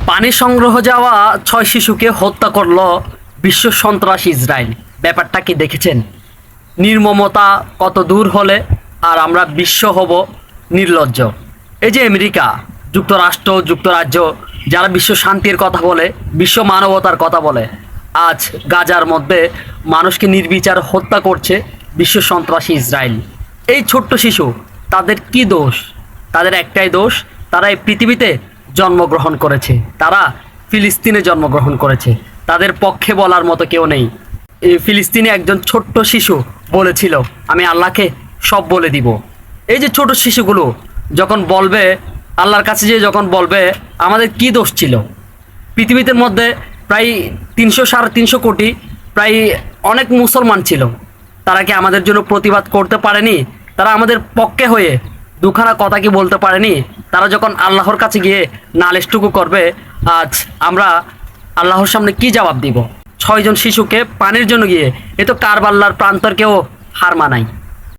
পানি সংগ্রহ যাওয়া 6 শিশুকে হত্যা করলো বিশ্ব সন্ত্রাসী ইসরায়েল। ব্যাপারটা কি দেখেছেন? নির্মমতা কত দূর হলে আর আমরা বিশ্ব হব নির্লজ্জ। এই যে আমেরিকা, যুক্তরাষ্ট্র, যুক্তরাজ্য যারা বিশ্ব শান্তির কথা বলে, বিশ্ব মানবতার কথা বলে, আজ গাজার মধ্যে মানুষকে নির্বিচার হত্যা করছে বিশ্ব সন্ত্রাসী ইসরায়েল। এই ছোট্ট শিশু, তাদের কি দোষ? তাদের একটাই দোষ, তারা এই পৃথিবীতে জন্মগ্রহণ করেছে, তারা ফিলিস্তিনে জন্মগ্রহণ করেছে। তাদের পক্ষে বলার মতো কেউ নেই। এই ফিলিস্তিনে একজন ছোট্ট শিশু বলেছিল, আমি আল্লাহকে সব বলে দিব। এই যে ছোট শিশুগুলো যখন বলবে, আল্লাহর কাছে যে যখন বলবে আমাদের কি দোষ ছিল, পৃথিবীতে মধ্যে প্রায় 300-350 কোটি, প্রায় অনেক মুসলমান ছিল, তারা কি আমাদের জন্য প্রতিবাদ করতে পারেনি? তারা আমাদের পক্ষে হয়ে দুখানা কথা কি বলতে পারেনি? তারা যখন আল্লাহর কাছে গিয়ে নালিশটুকু করবে, আজ আমরা আল্লাহর সামনে কি জবাব দিব? 6 জন শিশুকে পানির জন্য গিয়ে এ তো কারবাল্লার প্রান্তরকেও হার মানায়।